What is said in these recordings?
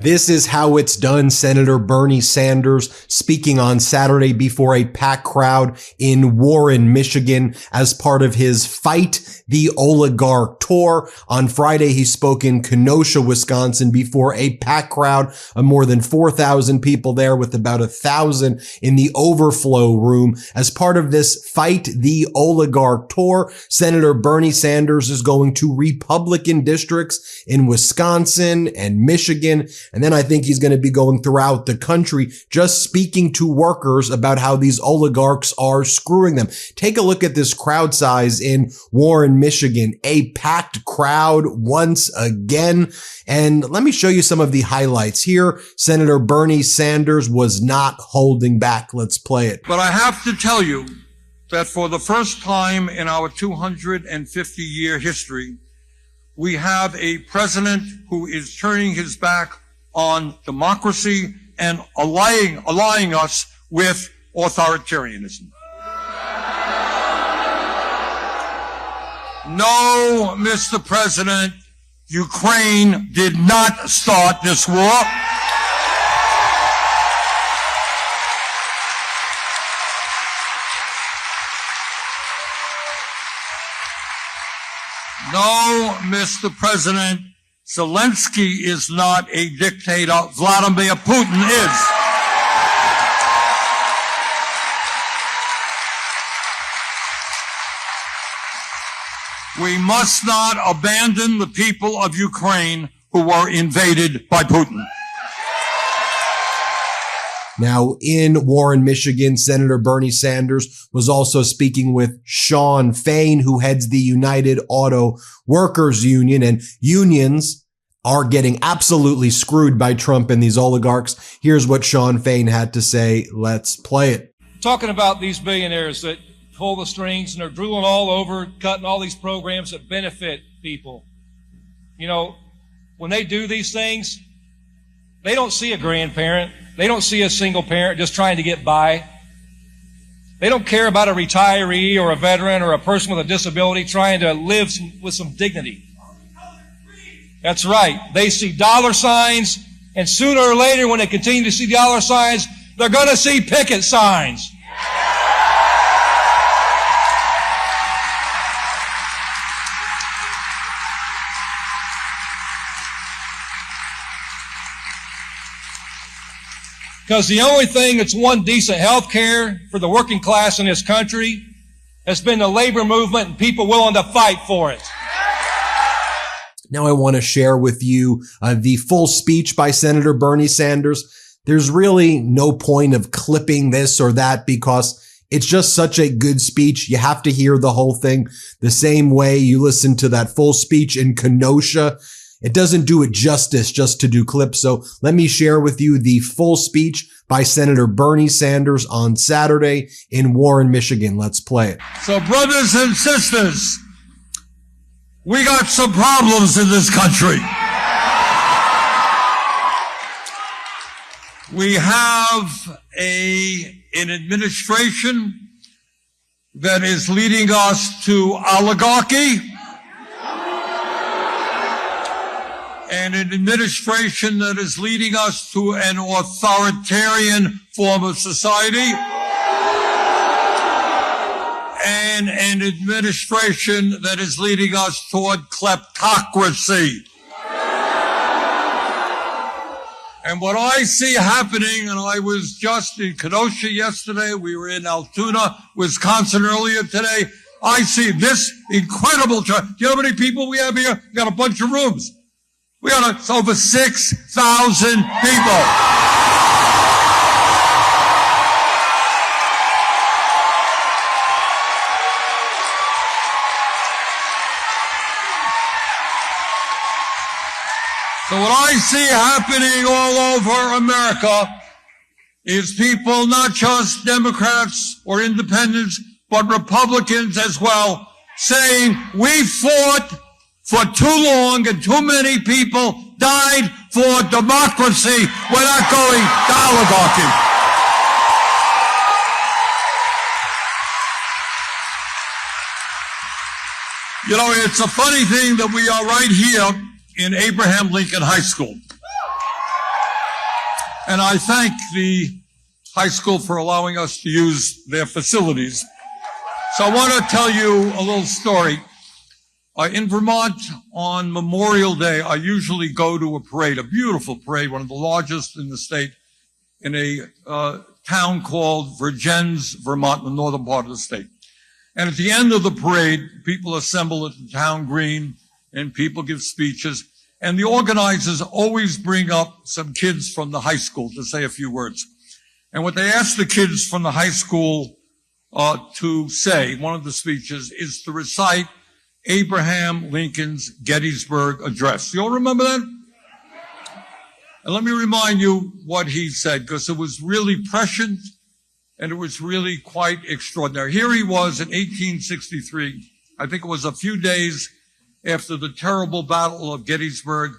This is how it's done. Senator Bernie Sanders speaking on Saturday before a packed crowd in Warren, Michigan, as part of his Fight the Oligarch tour. On Friday, he spoke in Kenosha, Wisconsin, before a packed crowd of more than 4,000 people there, with about 1,000 in the overflow room. As part of this Fight the Oligarch tour, Senator Bernie Sanders is going to Republican districts in Wisconsin and Michigan. And then I think he's going to be going throughout the country, just speaking to workers about how these oligarchs are screwing them. Take a look at this crowd size in Warren, Michigan, a packed crowd once again. And let me show you some of the highlights here. Senator Bernie Sanders was not holding back. Let's play it. But I have to tell you that for the first time in our 250-year history, we have a president who is turning his back on democracy and allying us with authoritarianism. No, Mr. President, Ukraine did not start this war. No, Mr. President, Zelensky is not a dictator. Vladimir Putin is. We must not abandon the people of Ukraine who were invaded by Putin. Now, in Warren, Michigan, Senator Bernie Sanders was also speaking with Shawn Fain, who heads the United Auto Workers Union, and unions are getting absolutely screwed by Trump and these oligarchs. Here's what Shawn Fain had to say. Let's play it. Talking about these billionaires that pull the strings and are drooling all over, cutting all these programs that benefit people. You know, when they do these things, they don't see a grandparent. They don't see a single parent just trying to get by. They don't care about a retiree or a veteran or a person with a disability trying to live with some dignity. That's right. They see dollar signs, and sooner or later, when they continue to see dollar signs, they're going to see picket signs. Because the only thing that's won decent health care for the working class in this country has been the labor movement and people willing to fight for it. Now I want to share with you the full speech by Senator Bernie Sanders. There's really no point of clipping this or that because it's just such a good speech. You have to hear the whole thing the same way you listen to that full speech in Kenosha. It doesn't do it justice just to do clips. So let me share with you the full speech by Senator Bernie Sanders on Saturday in Warren, Michigan. Let's play it. So brothers and sisters, we got some problems in this country. We have an administration that is leading us to oligarchy, and an administration that is leading us to an authoritarian form of society, and an administration that is leading us toward kleptocracy. And what I see happening, and I was just in Kenosha yesterday, we were in Altoona, Wisconsin earlier today, I see this incredible, do you know how many people we have here? We got a bunch of rooms. We got over 6,000 people. So what I see happening all over America is people, not just Democrats or independents, but Republicans as well, saying we fought for too long and too many people died for democracy. We're not going to oligarchy. You know, it's a funny thing that we are right here in Abraham Lincoln High School. And I thank the high school for allowing us to use their facilities. So I want to tell you a little story. In Vermont, on Memorial Day, I usually go to a parade, a beautiful parade, one of the largest in the state, in a town called Vergennes, Vermont, in the northern part of the state. And at the end of the parade, people assemble at the town green and people give speeches. And the organizers always bring up some kids from the high school to say a few words. And what they ask the kids from the high school to say, one of the speeches, is to recite Abraham Lincoln's Gettysburg Address. You all remember that? And let me remind you what he said, because it was really prescient and it was really quite extraordinary. Here he was in 1863. I think it was a few days after the terrible Battle of Gettysburg.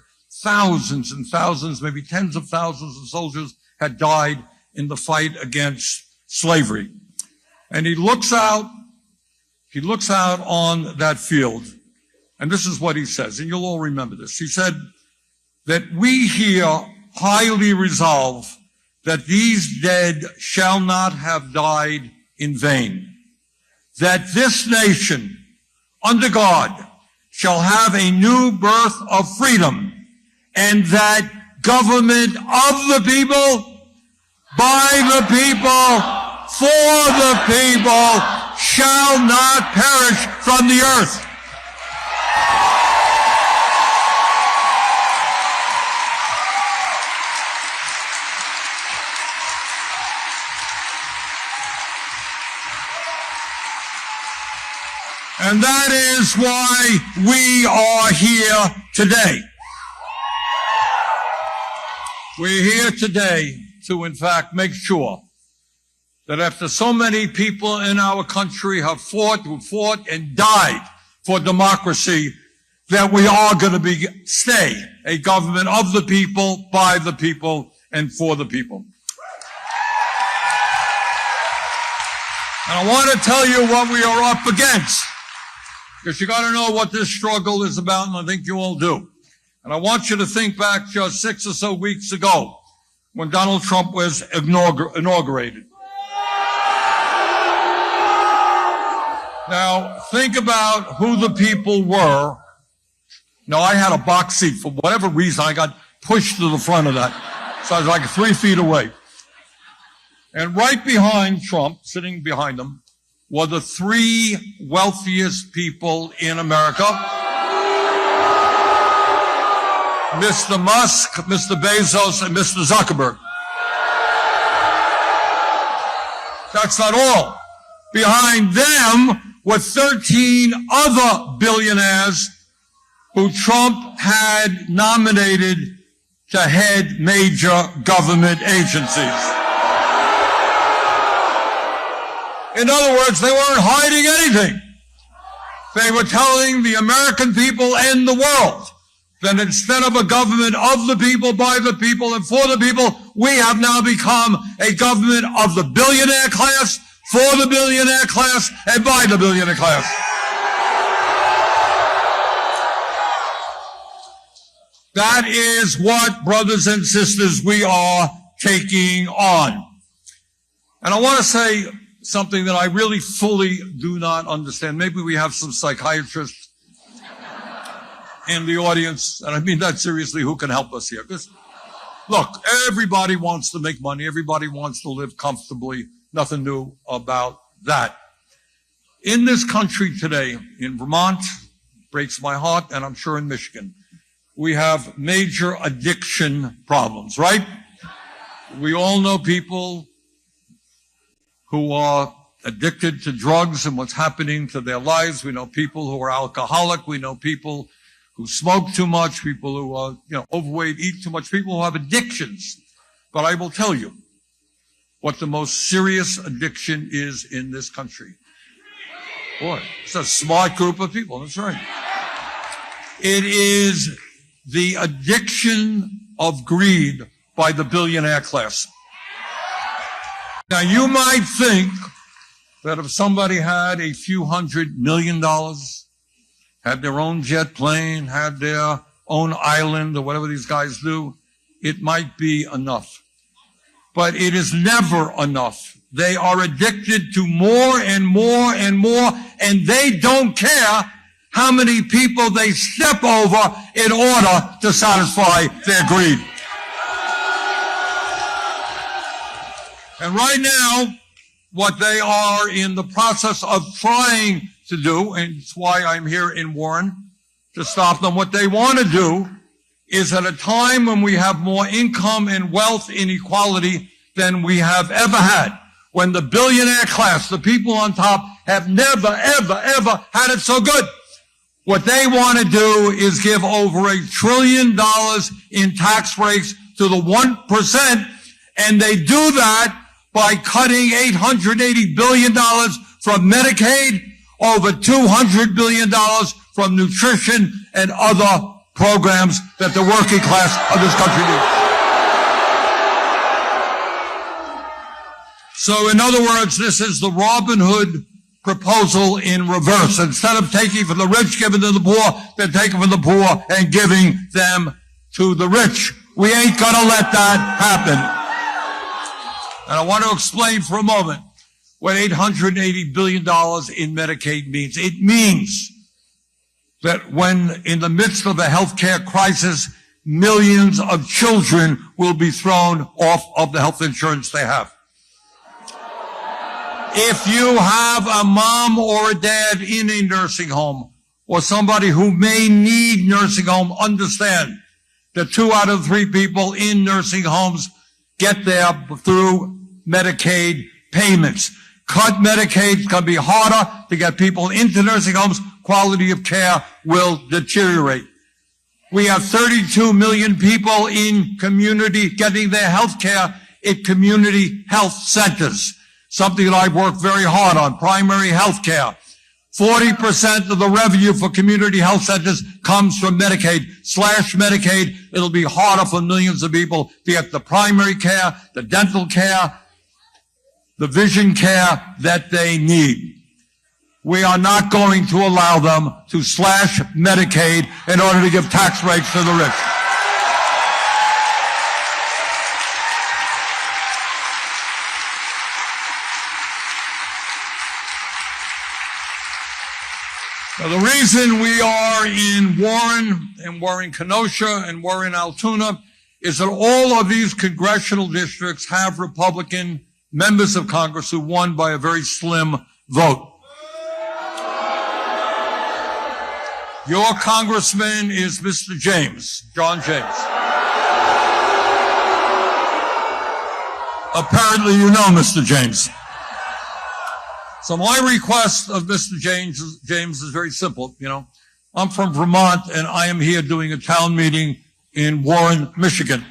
Thousands and thousands, maybe tens of thousands of soldiers had died in the fight against slavery. And he looks out on that field, and this is what he says, and you'll all remember this. He said that we here highly resolve that these dead shall not have died in vain, that this nation, under God, shall have a new birth of freedom, and that government of the people, by the people, for the people, shall not perish from the earth. And that is why we are here today. We're here today to, in fact, make sure that after so many people in our country have fought and died for democracy, that we are going to stay a government of the people, by the people, and for the people. And I want to tell you what we are up against, because you got to know what this struggle is about, and I think you all do. And I want you to think back just 6 or so weeks ago when Donald Trump was inaugurated. Now, think about who the people were. Now, I had a box seat. For whatever reason, I got pushed to the front of that. So I was like 3 feet away. And right behind Trump, sitting behind him, were the 3 wealthiest people in America. Mr. Musk, Mr. Bezos, and Mr. Zuckerberg. That's not all. Behind them were 13 other billionaires who Trump had nominated to head major government agencies. In other words, they weren't hiding anything. They were telling the American people and the world that instead of a government of the people, by the people, and for the people, we have now become a government of the billionaire class, for the billionaire class, and by the billionaire class. That is what, brothers and sisters, we are taking on. And I want to say something that I really fully do not understand. Maybe we have some psychiatrists in the audience, and I mean that seriously, who can help us here? Because, look, everybody wants to make money. Everybody wants to live comfortably. Nothing new about that. In this country today, in Vermont, breaks my heart, and I'm sure in Michigan, we have major addiction problems, right? We all know people who are addicted to drugs and what's happening to their lives. We know people who are alcoholic. We know people who smoke too much, people who are, overweight, eat too much, people who have addictions. But I will tell you what the most serious addiction is in this country. Boy, it's a smart group of people. That's right. It is the addiction of greed by the billionaire class. Now, you might think that if somebody had a few $100 million, had their own jet plane, had their own island, or whatever these guys do, it might be enough. but it is never enough. They are addicted to more and more and more, and they don't care how many people they step over in order to satisfy their greed. And right now, what they are in the process of trying to do, and it's why I'm here in Warren, to stop them, what they want to do is at a time when we have more income and wealth inequality than we have ever had, when the billionaire class, the people on top, have never, ever, ever had it so good. What they want to do is give over $1 trillion in tax breaks to the 1%, and they do that by cutting $880 billion from Medicaid, over $200 billion from nutrition and other programs that the working class of this country needs. So in other words, this is the Robin Hood proposal in reverse. Instead of taking from the rich, giving to the poor, they're taking from the poor and giving them to the rich. We ain't gonna let that happen. And I want to explain for a moment what $880 billion in Medicaid means. It means that when in the midst of a healthcare crisis, millions of children will be thrown off of the health insurance they have. If you have a mom or a dad in a nursing home or somebody who may need nursing home, understand that 2 out of 3 people in nursing homes get there through Medicaid payments. Cut Medicaid, it's going to be harder to get people into nursing homes. Quality of care will deteriorate. We have 32 million people in community getting their health care at community health centers. Something that I've worked very hard on, primary health care. 40% of the revenue for community health centers comes from Medicaid. Slash Medicaid, it'll be harder for millions of people to get the primary care, the dental care, the vision care that they need. We are not going to allow them to slash Medicaid in order to give tax breaks to the rich. Now, the reason we are in Warren and we're in Kenosha and we're in Altoona is that all of these congressional districts have Republican members of Congress who won by a very slim vote. Your congressman is Mr. James, John James. Apparently you know Mr. James. So my request of Mr. James is very simple. You know, I'm from Vermont and I am here doing a town meeting in Warren, Michigan.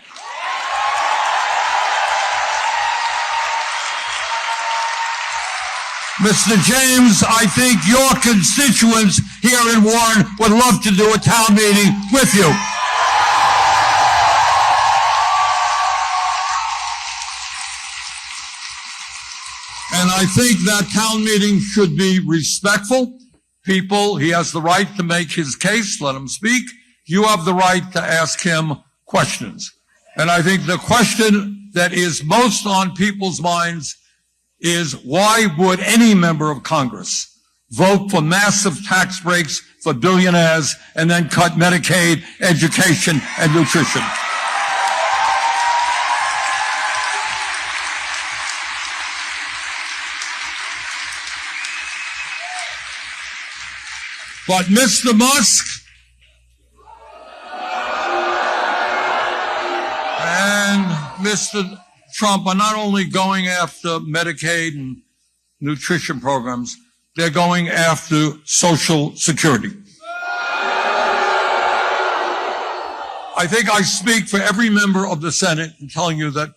Mr. James, I think your constituents here in Warren would love to do a town meeting with you. And I think that town meeting should be respectful. People, he has the right to make his case, let him speak. You have the right to ask him questions. And I think the question that is most on people's minds is why would any member of Congress vote for massive tax breaks for billionaires and then cut Medicaid, education, and nutrition? But Mr. Musk and Mr. Trump are not only going after Medicaid and nutrition programs, they're going after Social Security. I think I speak for every member of the Senate in telling you that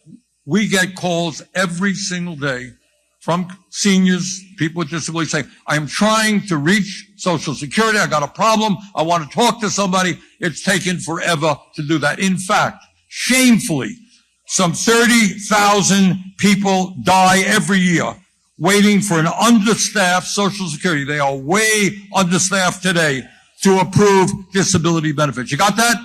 we get calls every single day from seniors, people with disabilities saying, I'm trying to reach Social Security. I got a problem. I want to talk to somebody. It's taken forever to do that. In fact, shamefully, some 30,000 people die every year waiting for an understaffed Social Security. They are way understaffed today to approve disability benefits. You got that?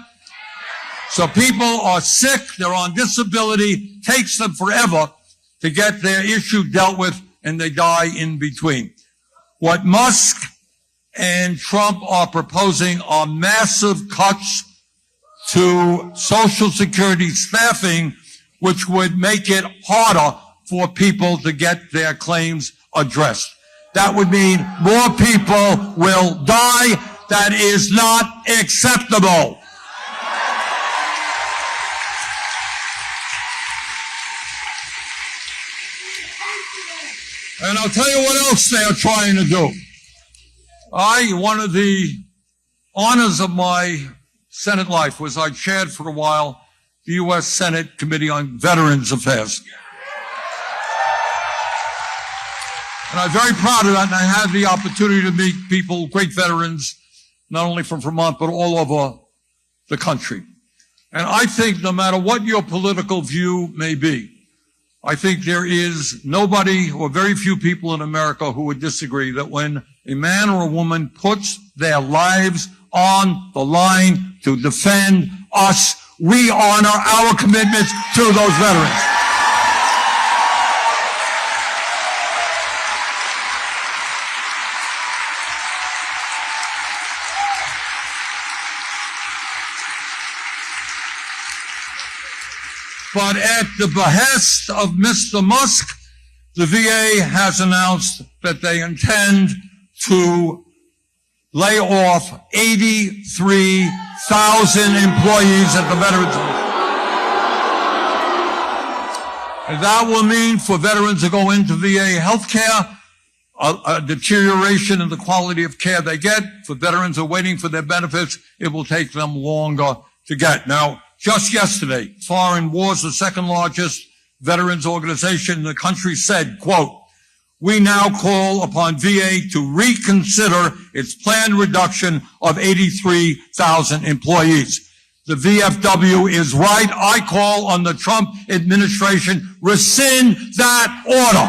So people are sick, they're on disability, takes them forever to get their issue dealt with, and they die in between. What Musk and Trump are proposing are massive cuts to Social Security staffing, which would make it harder for people to get their claims addressed. That would mean more people will die. That is not acceptable. And I'll tell you what else they are trying to do. One of the honors of my Senate life was I chaired for a while the U.S. Senate Committee on Veterans Affairs. And I'm very proud of that, and I had the opportunity to meet people, great veterans, not only from Vermont, but all over the country. And I think no matter what your political view may be, I think there is nobody or very few people in America who would disagree that when a man or a woman puts their lives on the line to defend us, we honor our commitments to those veterans. But at the behest of Mr. Musk, the VA has announced that they intend to lay off 83,000 employees at the Veterans Home. And that will mean for veterans to go into VA healthcare, a deterioration in the quality of care they get. For veterans who are waiting for their benefits, it will take them longer to get. Now, just yesterday, Foreign Wars, the second largest veterans organization in the country, said, quote, "We now call upon VA to reconsider its planned reduction of 83,000 employees." The VFW is right. I call on the Trump administration, rescind that order.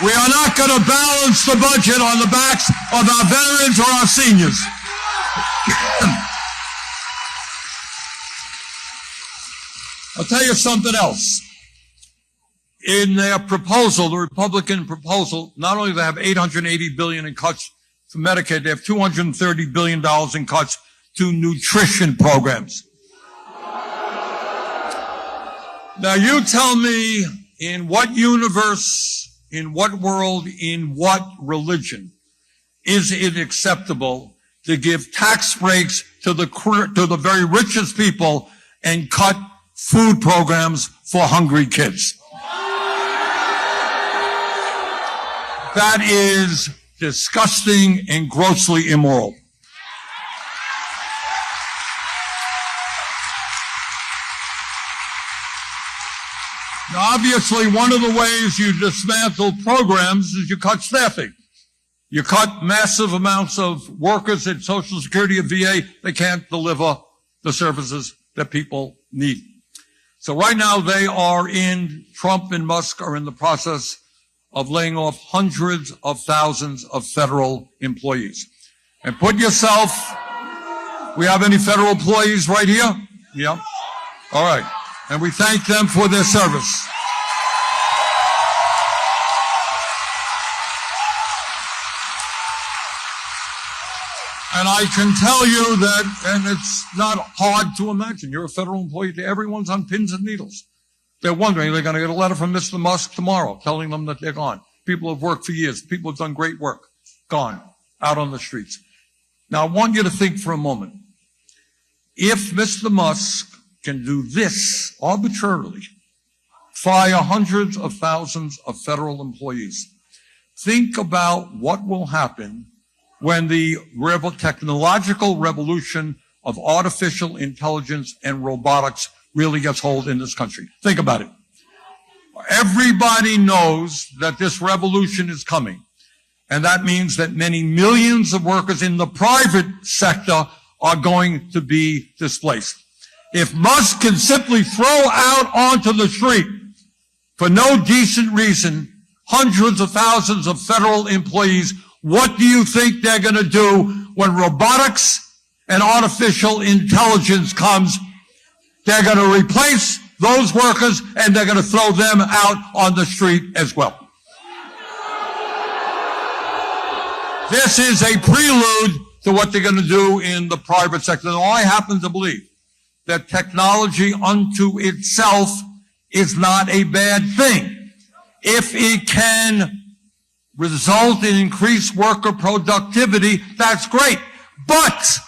We are not going to balance the budget on the backs of our veterans or our seniors. I'll tell you something else. In their proposal, the Republican proposal, not only do they have $880 billion in cuts to Medicaid, they have $230 billion in cuts to nutrition programs. Now you tell me, in what universe, in what world, in what religion is it acceptable to give tax breaks to the very richest people and cut food programs for hungry kids? That is disgusting and grossly immoral. Now, obviously, one of the ways you dismantle programs is you cut staffing. You cut massive amounts of workers at Social Security and VA. They can't deliver the services that people need. So right now Trump and Musk are in the process of laying off hundreds of thousands of federal employees. And we have any federal employees right here? Yeah. All right. And we thank them for their service. And I can tell you that, and it's not hard to imagine, you're a federal employee, everyone's on pins and needles. They're wondering, they're going to get a letter from Mr. Musk tomorrow telling them that they're gone. People have worked for years. People have done great work. Gone. Out on the streets. Now, I want you to think for a moment. If Mr. Musk can do this arbitrarily, fire hundreds of thousands of federal employees, think about what will happen when the technological revolution of artificial intelligence and robotics really gets hold in this country. Think about it. Everybody knows that this revolution is coming. And that means that many millions of workers in the private sector are going to be displaced. If Musk can simply throw out onto the street for no decent reason hundreds of thousands of federal employees. What do you think they're going to do when robotics and artificial intelligence comes? They're going to replace those workers and they're going to throw them out on the street as well. This is a prelude to what they're going to do in the private sector. Now, I happen to believe that technology unto itself is not a bad thing. If it can result in increased worker productivity, that's great. But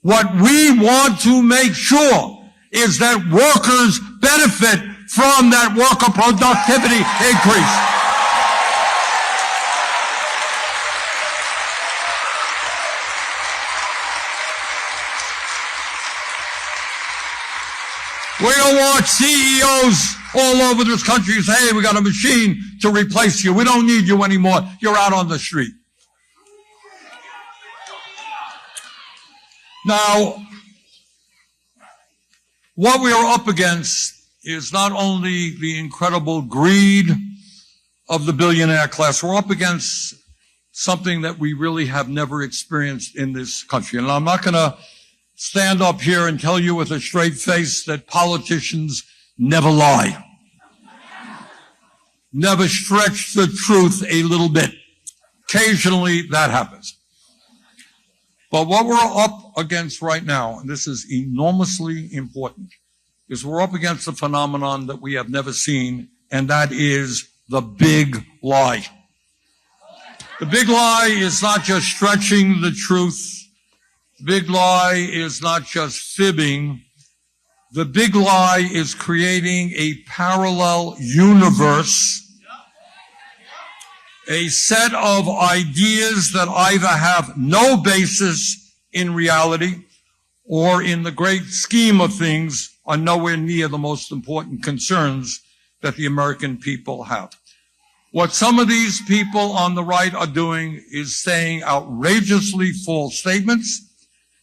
what we want to make sure is that workers benefit from that worker productivity increase. We don't want CEOs all over this country who say, hey, we got a machine to replace you. We don't need you anymore. You're out on the street. Now, what we are up against is not only the incredible greed of the billionaire class, we're up against something that we really have never experienced in this country. And I'm not going to stand up here and tell you with a straight face that politicians never lie. Never stretch the truth a little bit. Occasionally that happens. But what we're up against right now, and this is enormously important, is we're up against a phenomenon that we have never seen, and that is the big lie. The big lie is not just stretching the truth. The big lie is not just fibbing. The big lie is creating a parallel universe, a set of ideas that either have no basis in reality or in the great scheme of things are nowhere near the most important concerns that the American people have. What some of these people on the right are doing is saying outrageously false statements.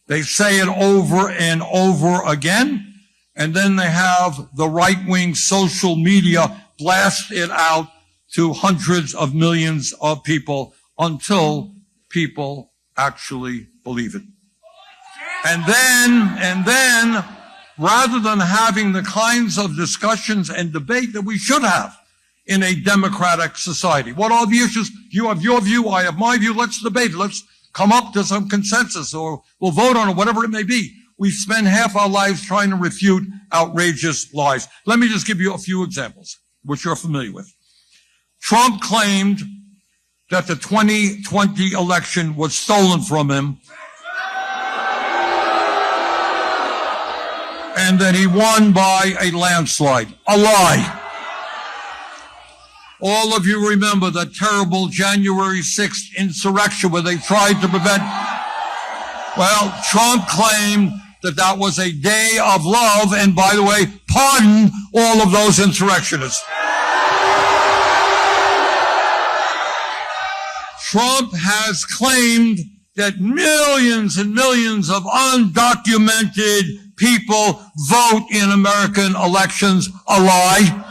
They say it over and over again, and then they have the right-wing social media blast it out to hundreds of millions of people until people actually believe it. And then, rather than having the kinds of discussions and debate that we should have in a democratic society, what are the issues? You have your view, I have my view, let's debate, let's come up to some consensus, or we'll vote on it, whatever it may be. We spend half our lives trying to refute outrageous lies. Let me just give you a few examples, which you're familiar with. Trump claimed that the 2020 election was stolen from him and that he won by a landslide. A lie. All of you remember the terrible January 6th insurrection where they tried to prevent. Well, Trump claimed that that was a day of love, and by the way, pardoned all of those insurrectionists. Trump has claimed that millions and millions of undocumented people vote in American elections. A lie.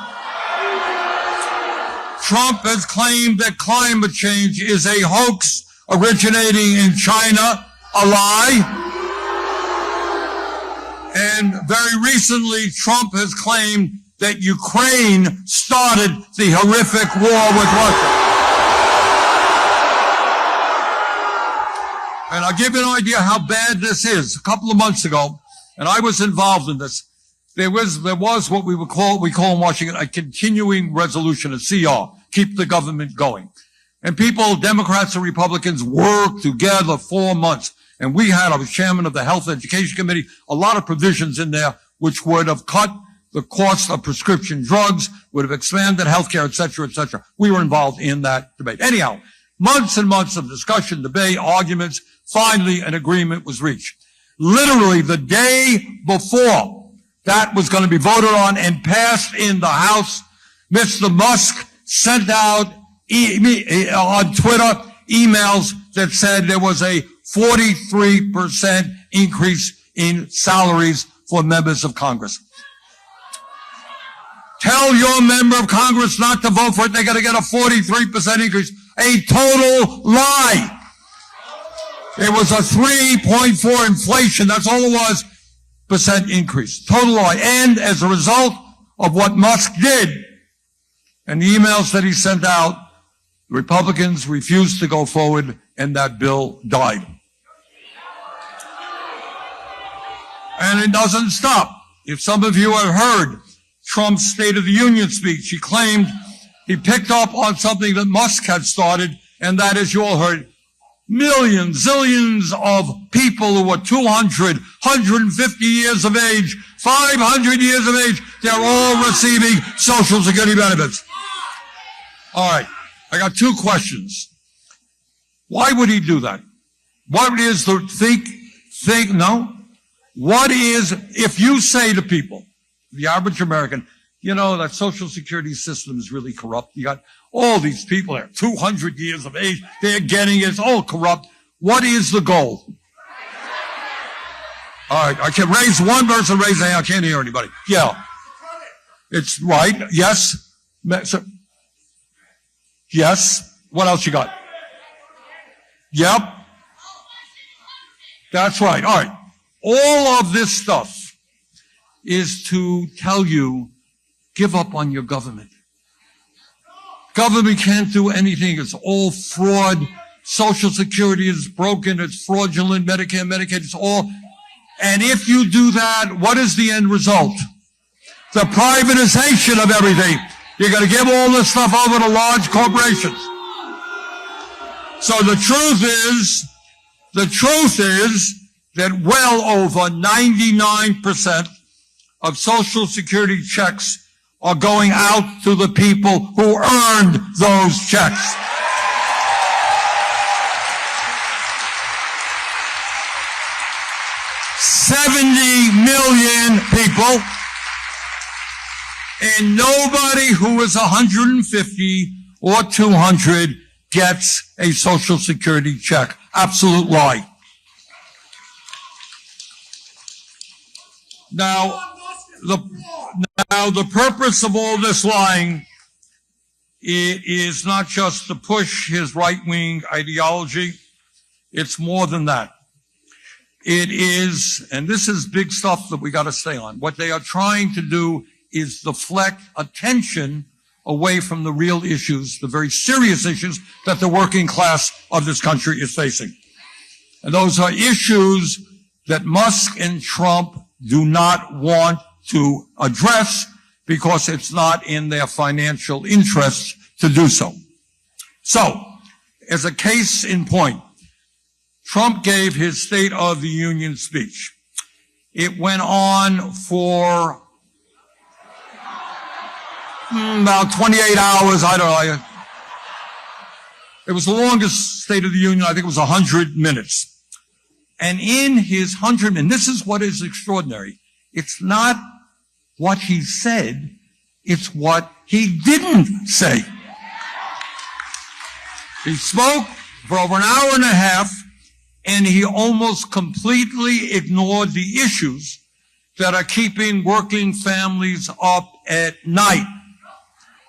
Trump has claimed that climate change is a hoax originating in China. A lie. And very recently, Trump has claimed that Ukraine started the horrific war with Russia. And I'll give you an idea how bad this is. A couple of months ago, and I was involved in this, there was what we call in Washington a continuing resolution, a CR, keep the government going. And people, Democrats and Republicans, worked together for months. And I was chairman of the Health Education Committee, a lot of provisions in there which would have cut the cost of prescription drugs, would have expanded healthcare, et cetera, et cetera. We were involved in that debate. Anyhow, months and months of discussion, debate, arguments, finally an agreement was reached. Literally the day before that was going to be voted on and passed in the House, Mr. Musk sent out on Twitter emails that said there was a 43% increase in salaries for members of Congress. Tell your member of Congress not to vote for it. They're going to get a 43% increase. A total lie. It was a 3.4 inflation. That's all it was. % increase. Total lie. And as a result of what Musk did and the emails that he sent out, the Republicans refused to go forward and that bill died. And it doesn't stop. If some of you have heard Trump's State of the Union speech, he claimed he picked up on something that Musk had started, and that is, you all heard, millions, zillions of people who are 200, 150 years of age, 500 years of age, they're all receiving Social Security benefits. All right, I got two questions. Why would he do that? What is the no? What is, if you say to people, the average American, you know, that Social Security system is really corrupt. You got all these people there, 200 years of age, they're getting it, it's all corrupt. What is the goal? All right, I can raise one person, raise a hand, I can't hear anybody. Yeah. It's right, yes. Yes. What else you got? Yep. That's right. All right. All of this stuff is to tell you, give up on your government. Government can't do anything. It's all fraud. Social Security is broken. It's fraudulent. Medicare, Medicaid, it's all. And if you do that, what is the end result? The privatization of everything. You're going to give all this stuff over to large corporations. So the truth is that well over 99% of Social Security checks are going out to the people who earned those checks. $70 million people, and nobody who is 150 or 200 gets a Social Security check. Absolute lie. Now, the purpose of all this lying is not just to push his right-wing ideology. It's more than that. It is, and this is big stuff that we got to stay on. What they are trying to do is deflect attention away from the real issues, the very serious issues that the working class of this country is facing. And those are issues that Musk and Trump do not want to address because it's not in their financial interests to do so. So, as a case in point, Trump gave his State of the Union speech. It went on for about 28 hours, I don't know. It was the longest State of the Union, I think it was 100 minutes. And in his 100 minutes, this is what is extraordinary. It's not what he said, it's what he didn't say. He spoke for over an hour and a half, and he almost completely ignored the issues that are keeping working families up at night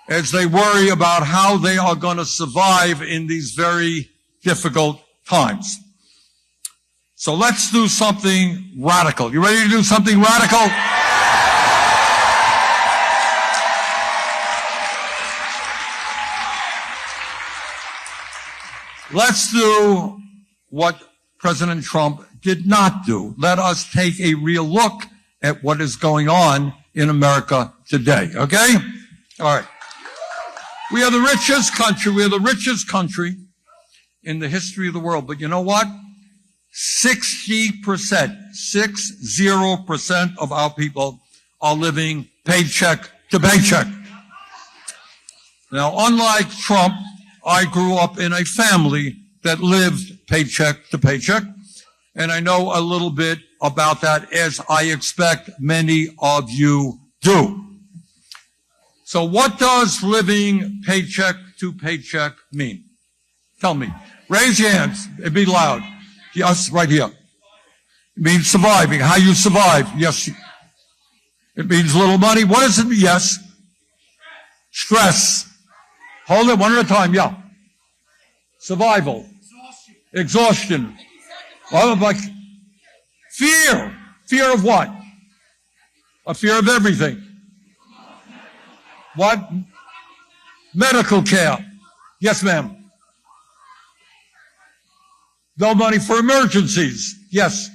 as they worry about how they are going to survive in these very difficult times. So let's do something radical. You ready to do something radical? Let's do what President Trump did not do. Let us take a real look at what is going on in America today, okay? All right. We are the richest country. We are the richest country in the history of the world. But you know what? 60% of our people are living paycheck to paycheck. Now, unlike Trump, I grew up in a family that lived paycheck to paycheck, and I know a little bit about that, as I expect many of you do. So what does living paycheck to paycheck mean? Tell me. Raise your hands. It'd be loud. Yes, right here. It means surviving, how you survive. Yes. It means little money. What does it mean? Yes. Stress. Hold it one at a time, yeah. Survival. Exhaustion. Well, like fear. Fear of what? A fear of everything. What? Medical care. Yes, ma'am. No money for emergencies. Yes.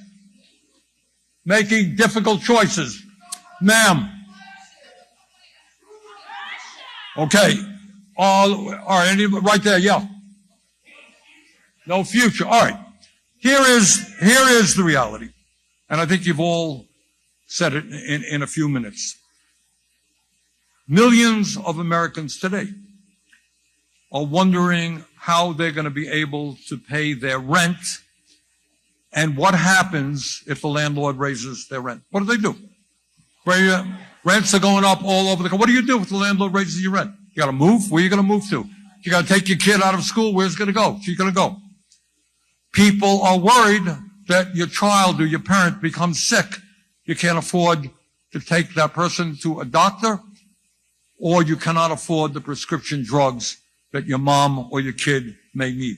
Making difficult choices. Ma'am. Okay. All right. Right there. Yeah. No future. All right. Here is the reality. And I think you've all said it in a few minutes. Millions of Americans today are wondering how they're going to be able to pay their rent and what happens if the landlord raises their rent. What do? Rents are going up all over the country. What do you do if the landlord raises your rent? You got to move? Where are you going to move to? You got to take your kid out of school. Where's it going to go? She's going to go. People are worried that your child or your parent becomes sick. You can't afford to take that person to a doctor, or you cannot afford the prescription drugs that your mom or your kid may need.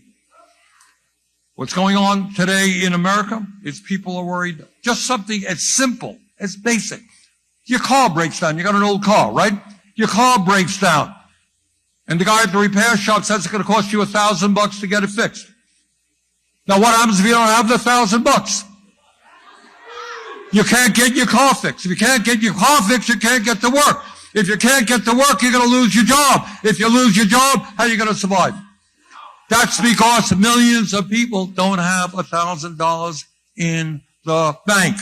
What's going on today in America is people are worried. Just something as simple, as basic. Your car breaks down. You got an old car, right? Your car breaks down. And the guy at the repair shop says it's going to cost you $1,000 to get it fixed. Now what happens if you don't have the $1,000? You can't get your car fixed. If you can't get your car fixed, you can't get to work. If you can't get to work, you're going to lose your job. If you lose your job, how are you going to survive? That's because millions of people don't have $1,000 in the bank.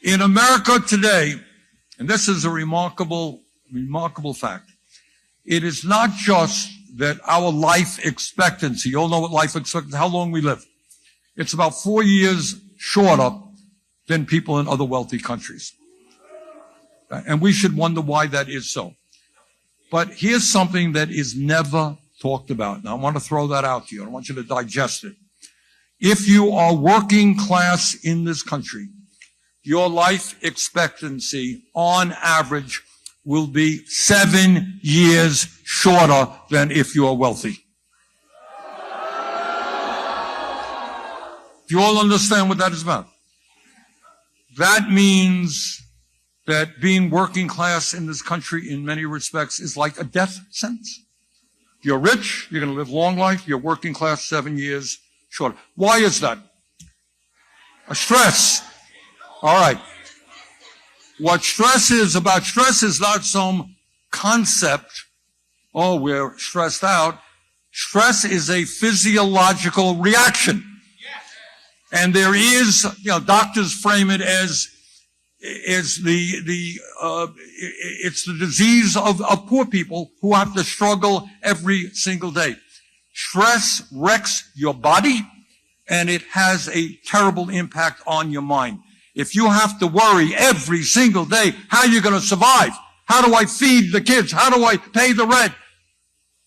In America today, and this is a remarkable fact, it is not just that our life expectancy, you all know what life expectancy, how long we live. It's about 4 years shorter than people in other wealthy countries. And we should wonder why that is so. But here's something that is never talked about. Now, I want to throw that out to you. I want you to digest it. If you are working class in this country, your life expectancy on average will be 7 years shorter than if you are wealthy. Do you all understand what that is about? That means that being working class in this country in many respects is like a death sentence. You're rich, you're going to live long life, you're working class 7 years shorter. Why is that? A stress. All right. What stress is about, stress is not some concept, oh, we're stressed out. Stress is a physiological reaction. And there is, doctors frame it as it's the disease of poor people who have to struggle every single day. Stress wrecks your body, and it has a terrible impact on your mind. If you have to worry every single day, how are you going to survive? How do I feed the kids? How do I pay the rent?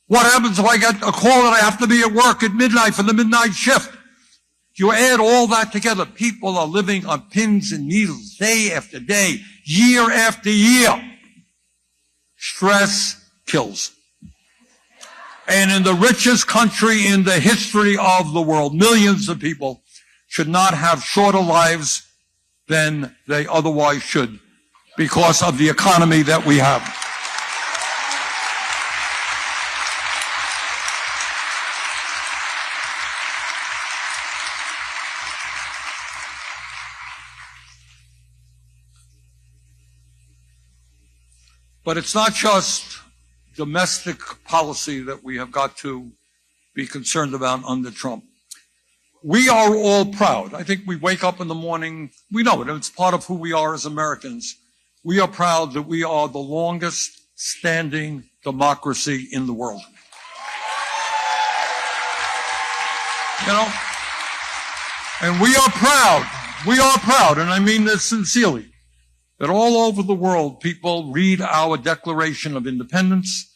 What happens if I get a call that I have to be at work at midnight for the midnight shift? You add all that together, people are living on pins and needles day after day, year after year. Stress kills. And in the richest country in the history of the world, millions of people should not have shorter lives than they otherwise should because of the economy that we have. But it's not just domestic policy that we have got to be concerned about under Trump. We are all proud. I think we wake up in the morning, we know it, and it's part of who we are as Americans. We are proud that we are the longest standing democracy in the world. And we are proud, and I mean this sincerely, that all over the world, people read our Declaration of Independence,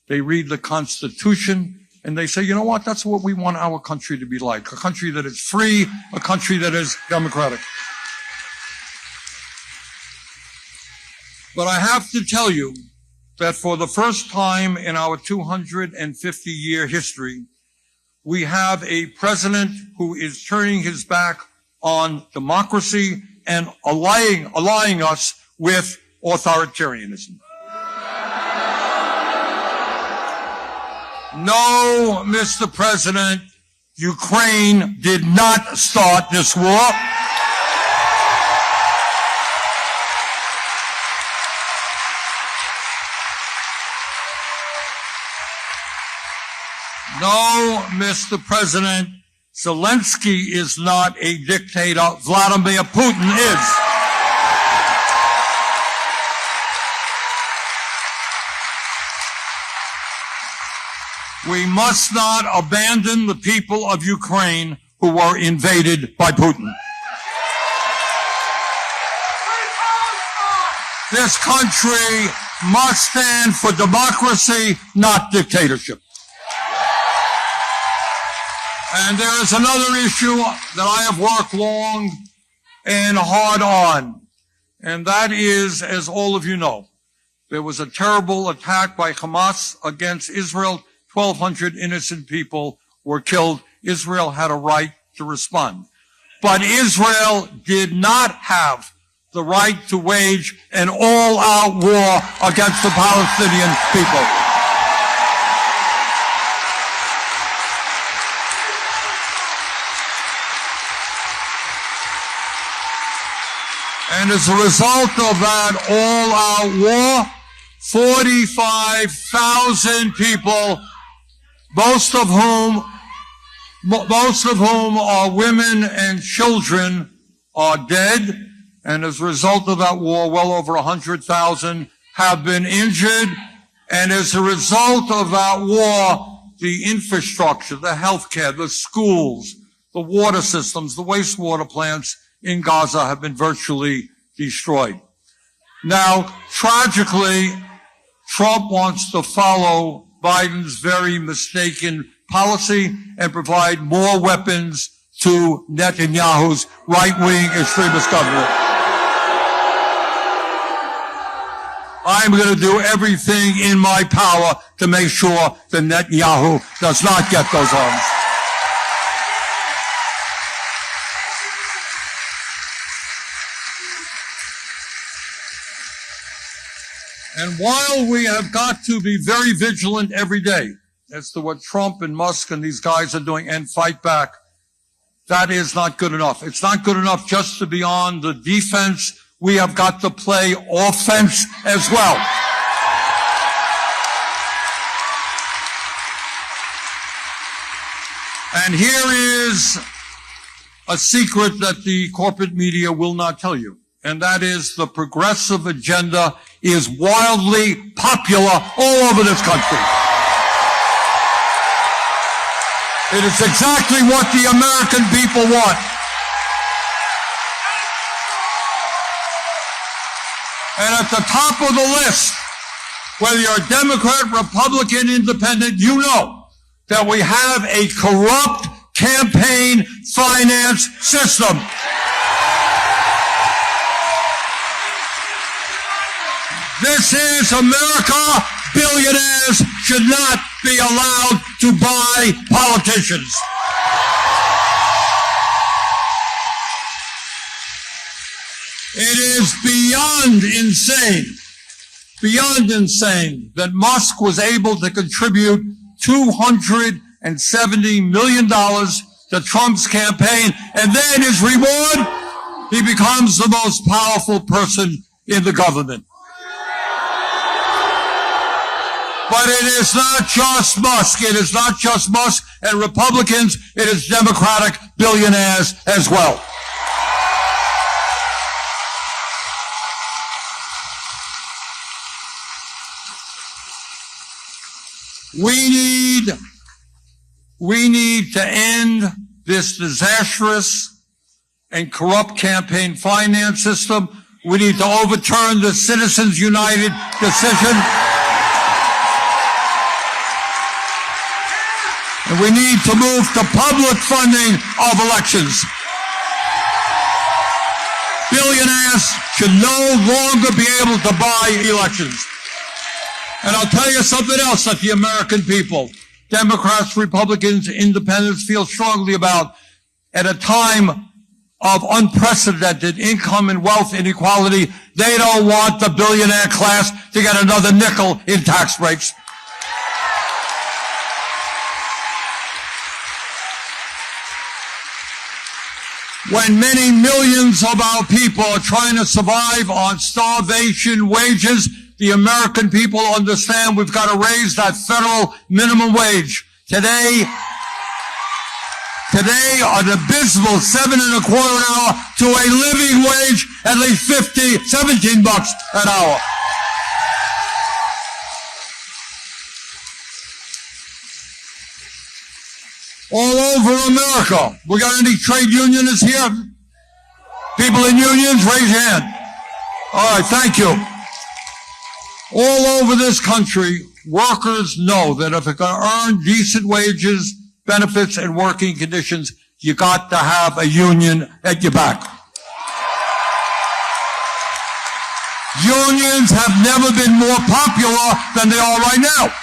they read the Constitution, and they say, you know what, that's what we want our country to be like. A country that is free, a country that is democratic. But I have to tell you that for the first time in our 250-year history, we have a president who is turning his back on democracy and allying us with authoritarianism. No, Mr. President, Ukraine did not start this war. No, Mr. President, Zelensky is not a dictator. Vladimir Putin is. We must not abandon the people of Ukraine who were invaded by Putin. This country must stand for democracy, not dictatorship. And there is another issue that I have worked long and hard on, and that is, as all of you know, there was a terrible attack by Hamas against Israel. 1,200 innocent people were killed. Israel had a right to respond. But Israel did not have the right to wage an all-out war against the Palestinian people. And as a result of that all-out war, 45,000 people, most of whom are women and children, are dead. And as a result of that war, well over 100,000 have been injured. And as a result of that war, the infrastructure, the healthcare, the schools, the water systems, the wastewater plants in Gaza have been virtually destroyed. Now, tragically, Trump wants to follow Biden's very mistaken policy and provide more weapons to Netanyahu's right-wing extremist government. I'm going to do everything in my power to make sure that Netanyahu does not get those arms. And while we have got to be very vigilant every day as to what Trump and Musk and these guys are doing and fight back, that is not good enough. It's not good enough just to be on the defense. We have got to play offense as well. And here is a secret that the corporate media will not tell you. And that is the progressive agenda is wildly popular all over this country. It is exactly what the American people want. And at the top of the list, whether you're a Democrat, Republican, Independent, you know that we have a corrupt campaign finance system. This is America. Billionaires should not be allowed to buy politicians. It is beyond insane that Musk was able to contribute $270 million to Trump's campaign, and then his reward, he becomes the most powerful person in the government. But it is not just Musk. It is not just Musk and Republicans. It is Democratic billionaires as well. We need to end this disastrous and corrupt campaign finance system. We need to overturn the Citizens United decision. And we need to move to public funding of elections. Billionaires should no longer be able to buy elections. And I'll tell you something else that the American people, Democrats, Republicans, Independents, feel strongly about at a time of unprecedented income and wealth inequality. They don't want the billionaire class to get another nickel in tax breaks. When many millions of our people are trying to survive on starvation wages, the American people understand we've got to raise that federal minimum wage. Today, an abysmal $7.25 an hour to a living wage at least $17 an hour. All over America. We got any trade unionists here? People in unions, raise your hand. All right, thank you. All over this country, workers know that if they're going to earn decent wages, benefits, and working conditions, you got to have a union at your back. Unions have never been more popular than they are right now.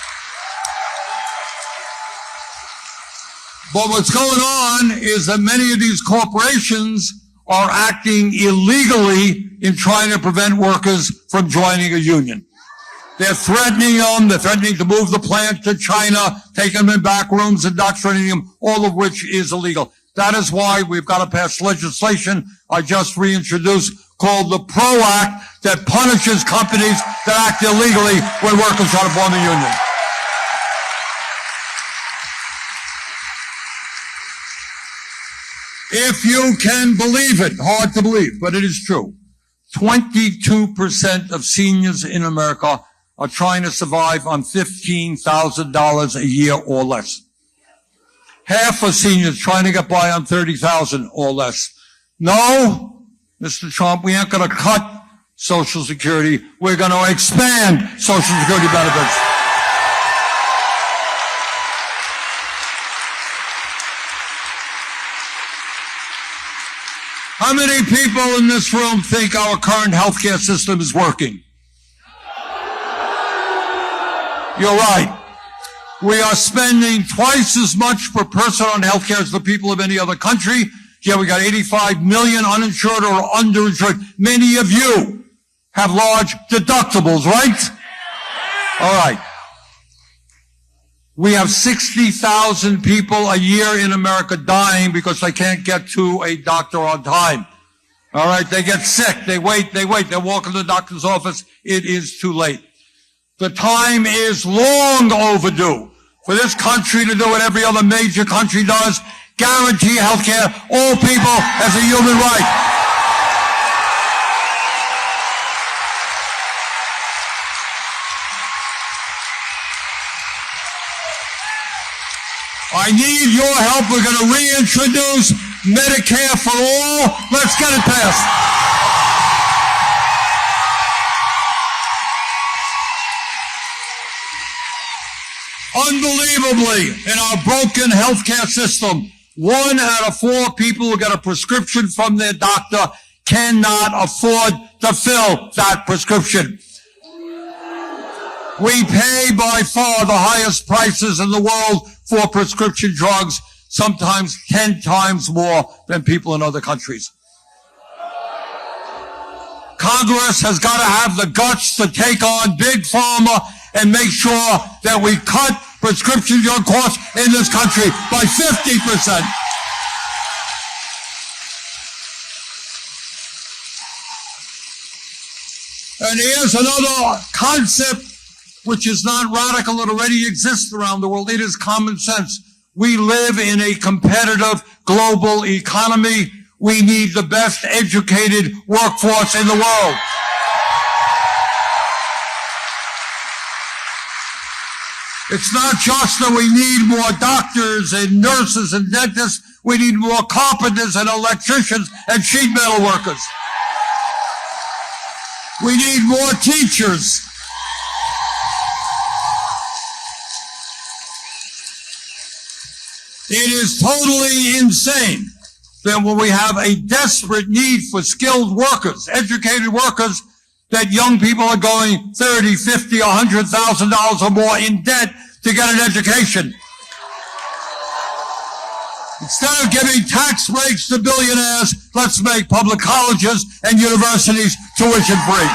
But what's going on is that many of these corporations are acting illegally in trying to prevent workers from joining a union. They're threatening them. They're threatening to move the plant to China, taking them in back rooms, indoctrinating them, all of which is illegal. That is why we've got to pass legislation I just reintroduced called the PRO Act that punishes companies that act illegally when workers try to form a union. If you can believe it, hard to believe, but it is true. 22% of seniors in America are trying to survive on $15,000 a year or less. Half of seniors trying to get by on $30,000 or less. No, Mr. Trump, we ain't going to cut Social Security. We're going to expand Social Security benefits. How many people in this room think our current healthcare system is working? You're right. We are spending twice as much per person on healthcare as the people of any other country. Yet we got 85 million uninsured or underinsured. Many of you have large deductibles, right? All right. We have 60,000 people a year in America dying because they can't get to a doctor on time. All right, they get sick, they wait, they walk into the doctor's office, it is too late. The time is long overdue for this country to do what every other major country does, guarantee health care, all people as a human right. I need your help. We're going to reintroduce Medicare for all. Let's get it passed. Unbelievably, in our broken healthcare system, 1 out of 4 people who get a prescription from their doctor cannot afford to fill that prescription. We pay by far the highest prices in the world for prescription drugs, sometimes 10 times more than people in other countries. Congress has got to have the guts to take on Big Pharma and make sure that we cut prescription drug costs in this country by 50%. And here's another concept which is not radical. It already exists around the world. It is common sense. We live in a competitive global economy. We need the best educated workforce in the world. It's not just that we need more doctors and nurses and dentists. We need more carpenters and electricians and sheet metal workers. We need more teachers. It is totally insane then when we have a desperate need for skilled workers, educated workers, that young people are going $30, $50, $100,000 or more in debt to get an education. Instead of giving tax breaks to billionaires, let's make public colleges and universities tuition free.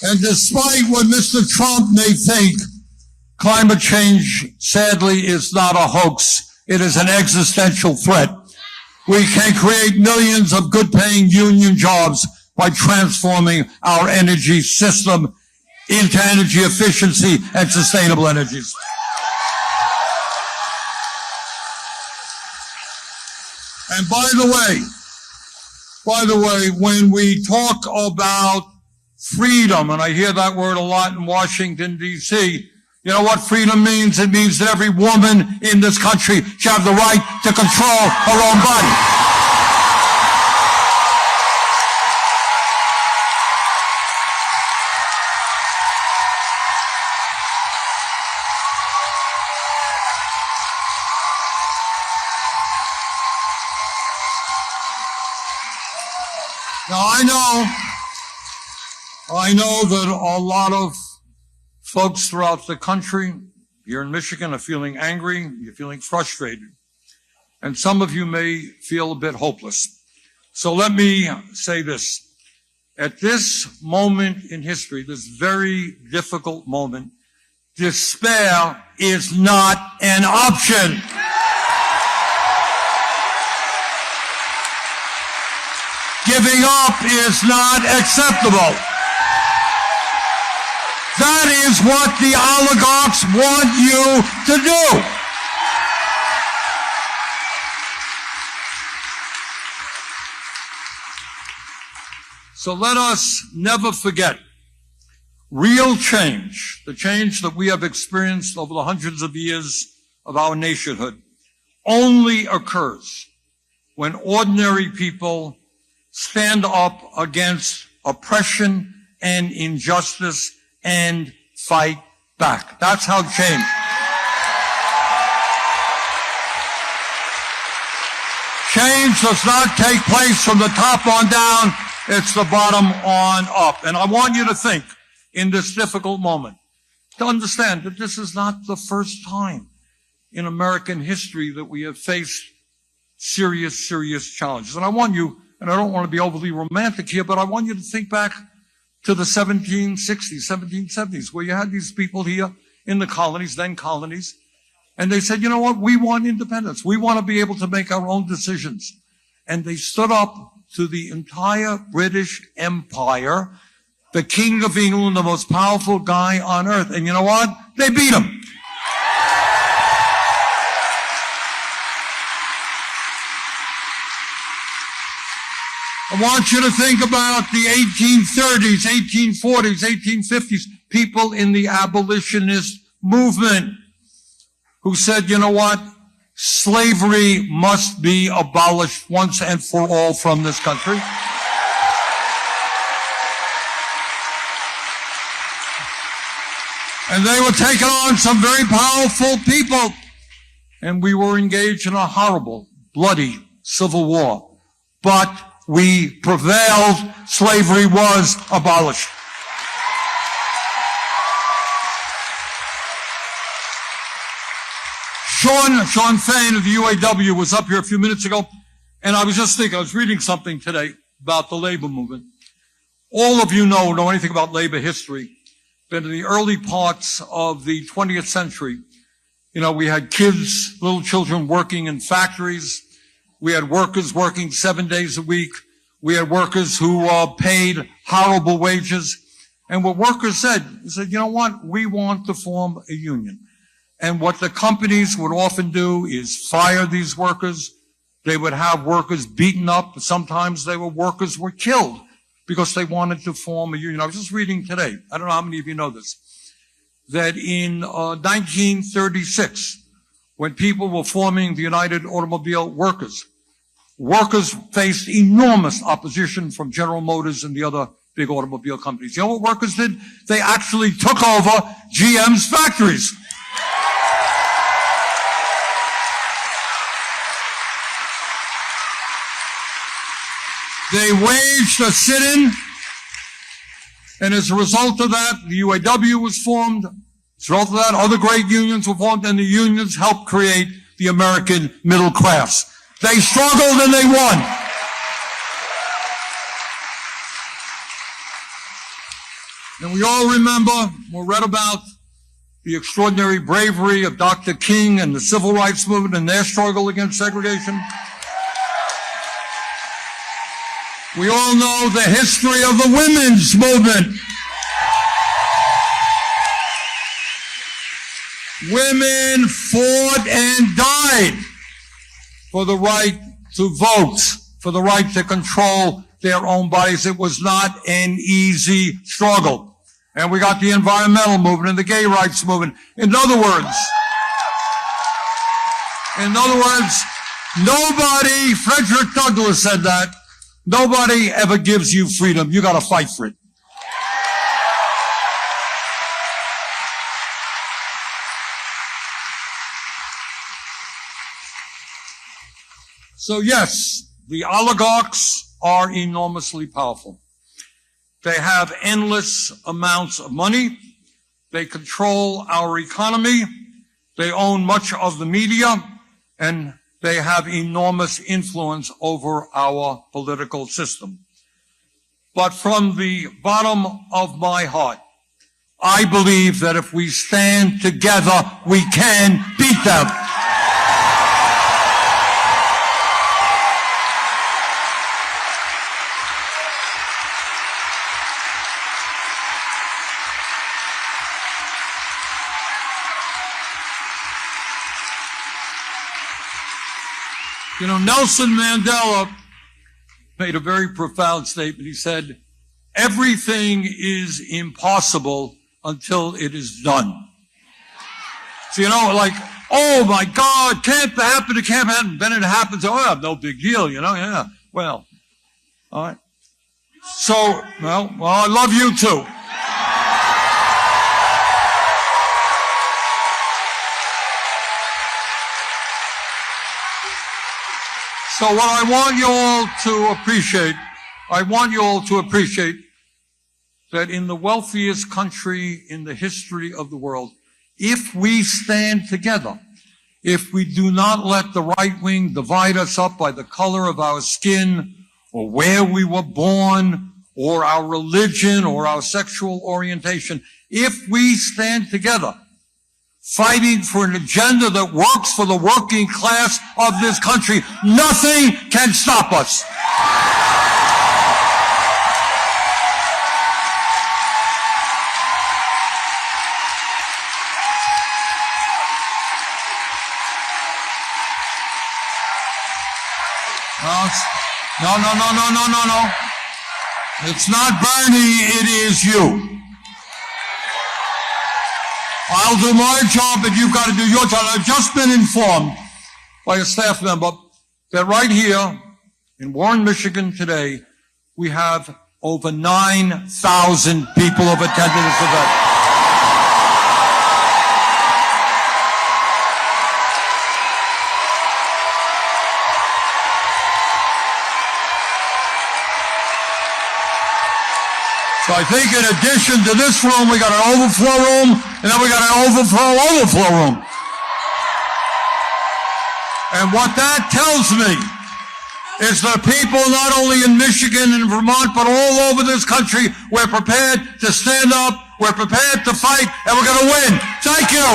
And despite what Mr. Trump may think, climate change, sadly, is not a hoax. It is an existential threat. We can create millions of good-paying union jobs by transforming our energy system into energy efficiency and sustainable energies. And by the way, when we talk about freedom, and I hear that word a lot in Washington, D.C., you know what freedom means? It means that every woman in this country should have the right to control her own body. Now, I know that a lot of folks throughout the country, here in Michigan, are feeling angry, you're feeling frustrated. And some of you may feel a bit hopeless. So let me say this. At this moment in history, this very difficult moment, despair is not an option. Giving up is not acceptable. That is what the oligarchs want you to do. So let us never forget, real change, the change that we have experienced over the hundreds of years of our nationhood, only occurs when ordinary people stand up against oppression and injustice and fight back. That's how change. Change does not take place from the top on down. It's the bottom on up. And I want you to think in this difficult moment, to understand that this is not the first time in American history that we have faced serious, serious challenges. And I want you, and I don't want to be overly romantic here, but I want you to think back to the 1760s, 1770s, where you had these people here in the colonies, then colonies, and they said, you know what, we want independence. We want to be able to make our own decisions. And they stood up to the entire British Empire, the King of England, the most powerful guy on earth. And you know what? They beat him. I want you to think about the 1830s, 1840s, 1850s, people in the abolitionist movement who said, you know what? Slavery must be abolished once and for all from this country. And they were taking on some very powerful people. And we were engaged in a horrible, bloody civil war. But we prevailed. Slavery was abolished. Sean Fain of the UAW was up here a few minutes ago, and I was just thinking, I was reading something today about the labor movement. All of you know anything about labor history, but in the early parts of the 20th century, you know, we had kids, little children working in factories. We had workers working 7 days a week. We had workers who paid horrible wages. And what workers said, they said, you know what? We want to form a union. And what the companies would often do is fire these workers. They would have workers beaten up. Sometimes workers were killed because they wanted to form a union. I was just reading today, I don't know how many of you know this, that in 1936, when people were forming the United Automobile Workers, workers faced enormous opposition from General Motors and the other big automobile companies. You know what workers did? They actually took over GM's factories. They waged a sit-in, and as a result of that, the UAW was formed. As a result of that, other great unions were formed, and the unions helped create the American middle class. They struggled and they won. And we all remember, or read about, the extraordinary bravery of Dr. King and the civil rights movement and their struggle against segregation. We all know the history of the women's movement. Women fought and died for the right to vote, for the right to control their own bodies. It was not an easy struggle. And we got the environmental movement and the gay rights movement. In other words, nobody, Frederick Douglass said that, nobody ever gives you freedom. You got to fight for it. So yes, the oligarchs are enormously powerful. They have endless amounts of money. They control our economy. They own much of the media, and they have enormous influence over our political system. But from the bottom of my heart, I believe that if we stand together, we can beat them. You know, Nelson Mandela made a very profound statement. He said, everything is impossible until it is done. So, you know, like, oh my God, can't happen, it can't happen. Then it happens, oh, no big deal, you know, yeah. Well, all right. So, well, I love you too. So what I want you all to appreciate that in the wealthiest country in the history of the world, if we stand together, if we do not let the right wing divide us up by the color of our skin or where we were born or our religion or our sexual orientation, if we stand together, fighting for an agenda that works for the working class of this country, nothing can stop us. No. It's not Bernie, it is you. I'll do my job, but you've got to do your job. I've just been informed by a staff member that right here in Warren, Michigan today, we have over 9,000 people have attended this event. So I think in addition to this room, we got an overflow room, and then we got an overflow room. And what that tells me is that people not only in Michigan and Vermont, but all over this country, we're prepared to stand up, we're prepared to fight, and we're going to win. Thank you.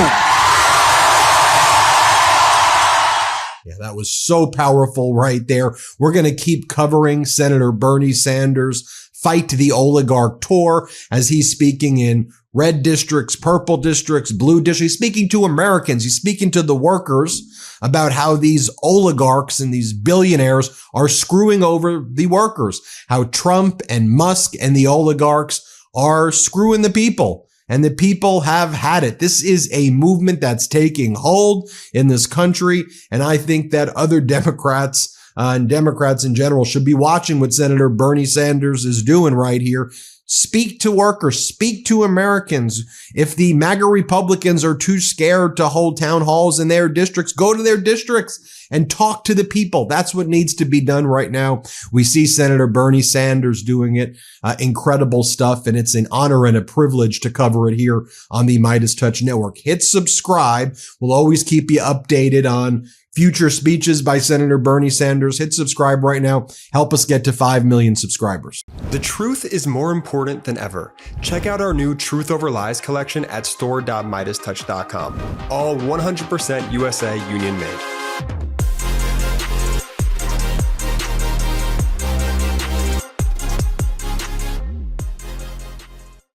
Yeah, that was so powerful right there. We're going to keep covering Senator Bernie Sanders' Fight the Oligarch tour as he's speaking in red districts, purple districts, blue districts. He's speaking to Americans. He's speaking to the workers about how these oligarchs and these billionaires are screwing over the workers, how Trump and Musk and the oligarchs are screwing the people, and the people have had it. This is a movement that's taking hold in this country, and I think that other Democrats and Democrats in general should be watching what Senator Bernie Sanders is doing right here. Speak to workers, speak to Americans. If the MAGA Republicans are too scared to hold town halls in their districts, go to their districts and talk to the people. That's what needs to be done right now. We see Senator Bernie Sanders doing it. Incredible stuff. And it's an honor and a privilege to cover it here on the MeidasTouch Network. Hit subscribe. We'll always keep you updated on future speeches by Senator Bernie Sanders. Hit subscribe right now. Help us get to 5 million subscribers. The truth is more important than ever. Check out our new Truth Over Lies collection at store.meidastouch.com. All 100% USA union made.